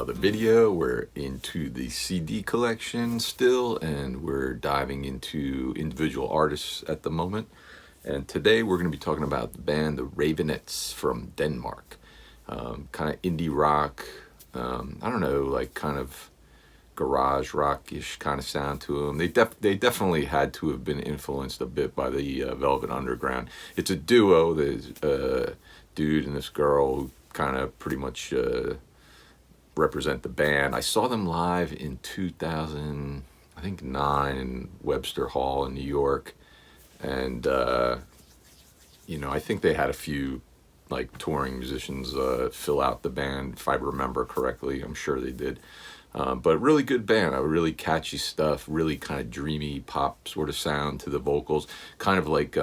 another video. We're into the CD collection still, and we're diving into individual artists at the moment. And today we're going to be talking about the band the Raveonettes from Denmark. Kind of indie rock, I don't know, like kind of garage rock-ish kind of sound to them. They definitely had to have been influenced a bit by the Velvet Underground. It's a duo. There's a dude and this girl who kind of pretty much represent the band. I saw them live in 2009 in Webster Hall in New York, and you know, I think they had a few like touring musicians fill out the band, if I remember correctly. I'm sure they did. But really good band, really catchy stuff, really kind of dreamy pop sort of sound to the vocals, kind of like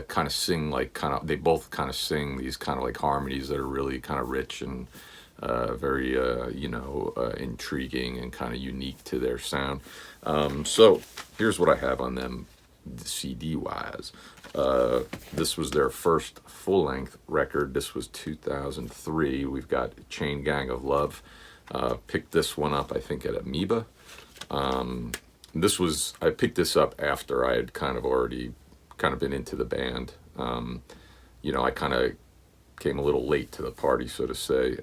kind of sing like they both kind of sing these kind of like harmonies that are really kind of rich and very you know, intriguing and kind of unique to their sound. So here's what I have on them CD wise. This was their first full-length record. This was 2003. We've got Chain Gang of Love. Picked this one up, I think, at Amoeba. I picked this up after I had kind of already been into the band. You know, I kind of came a little late to the party, so to say.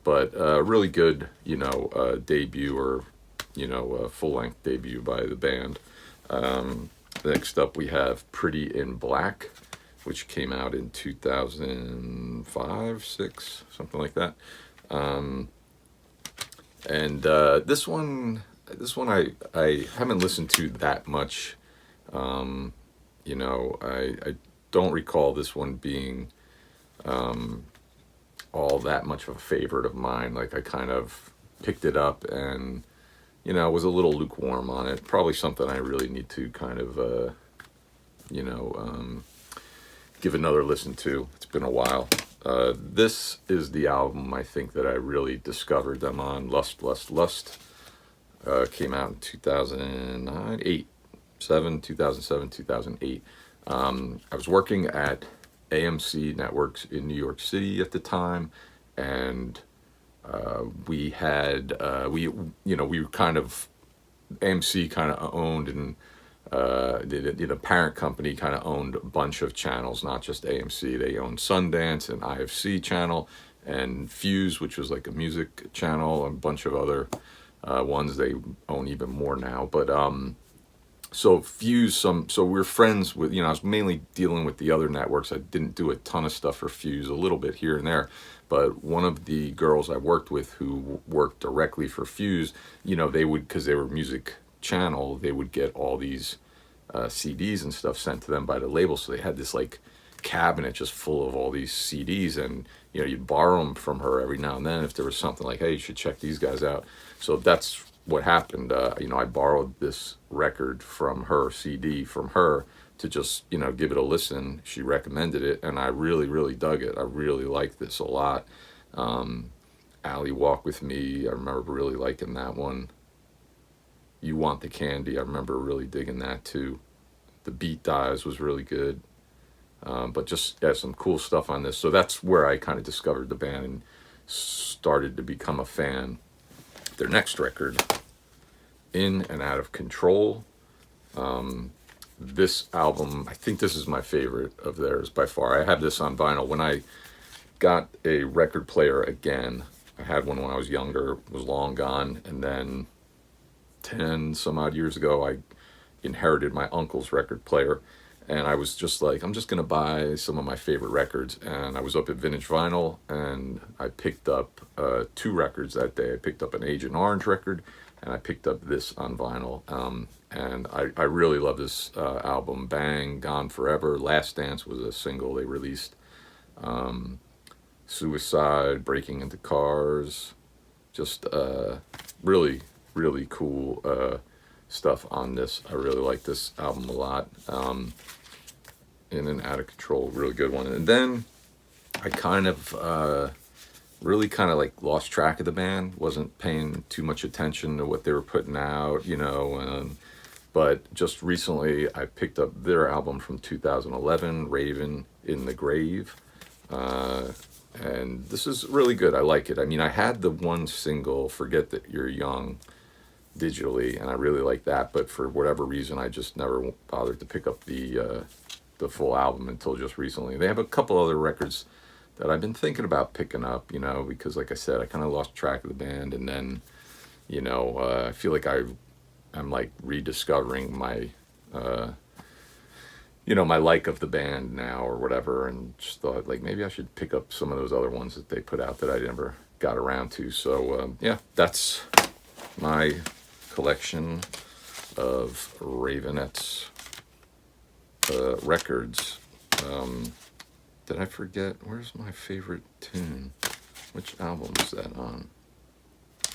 But really good, you know, debut, or, you know, full-length debut by the band. Next up we have Pretty in Black, which came out in 2005, 6, something like that. This one I haven't listened to that much. You know, I don't recall this one being all that much of a favorite of mine. Like, I kind of picked it up and, you know, was a little lukewarm on it. Probably something I really need to kind of, you know, give another listen to. It's been a while. This is the album I think that I really discovered them on. Lust, Lust, Lust. Came out in 2007, 2008. I was working at AMC Networks in New York City at the time, and we had we were kind of, AMC kind of owned, and the parent company kind of owned a bunch of channels, not just AMC. They owned Sundance and IFC channel, and Fuse, which was like a music channel, and a bunch of other ones. They own even more now, but so Fuse, so we're friends with, you know, I was mainly dealing with the other networks. I didn't do a ton of stuff for Fuse, a little bit here and there, but one of the girls I worked with who worked directly for Fuse, you know, they would, because they were music channel, they would get all these CDs and stuff sent to them by the label. So they had this like cabinet just full of all these CDs, and, you know, you'd borrow them from her every now and then if there was something like, hey, you should check these guys out. So that's what happened. You know, I borrowed this record from her, CD from her, to just, you know, give it a listen. She recommended it, and I really, really dug it. I really liked this a lot. Alley Walk With Me, I remember really liking that one. You Want the Candy, I remember really digging that too. The Beat Dies was really good. But just, yeah, some cool stuff on this. So that's where I kind of discovered the band and started to become a fan. Their next record, In and Out of Control. This album, I think this is my favorite of theirs by far. I have this on vinyl. When I got a record player again, I had one when I was younger, was long gone, and then 10 some odd years ago, I inherited my uncle's record player, and I was just like, I'm just gonna buy some of my favorite records. And I was up at Vintage Vinyl, and I picked up 2 records that day. I picked up an Agent Orange record, and I picked up this on vinyl. And I really love this album. Bang, Gone Forever, Last Dance was a single they released. Suicide, Breaking Into Cars, just really, really cool stuff on this. I really like this album a lot. In and Out of Control, really good one. And then I kind of really kind of like lost track of the band, wasn't paying too much attention to what they were putting out, you know. But just recently I picked up their album from 2011, Raven in the Grave. And this is really good. I like it. I mean, I had the one single, Forget That You're Young, digitally, and I really like that, but for whatever reason, I just never bothered to pick up the full album until just recently. They have a couple other records that I've been thinking about picking up, because like I said, I kind of lost track of the band, and then, I feel like I'm like rediscovering my, my like of the band now or whatever, and just thought like maybe I should pick up some of those other ones that they put out that I never got around to. So yeah, that's my collection of Raveonettes records. Did I forget? Where's my favorite tune? Which album is that on?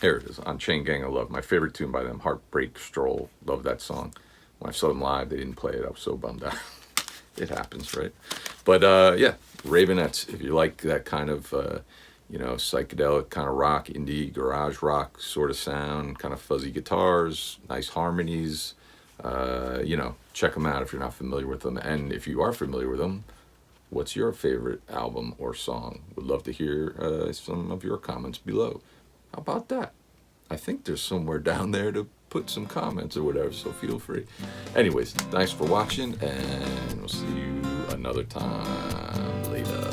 Here it is, on Chain Gang of Love. My favorite tune by them, Heartbreak Stroll. Love that song. When I saw them live, they didn't play it. I was so bummed out. It happens, right? But yeah, Raveonettes, if you like that kind of, psychedelic kind of rock, indie, garage rock sort of sound, kind of fuzzy guitars, nice harmonies, check them out if you're not familiar with them. And if you are familiar with them, what's your favorite album or song? Would love to hear some of your comments below. How about that? I think there's somewhere down there to put some comments or whatever, so feel free. Anyways, thanks for watching, and we'll see you another time later.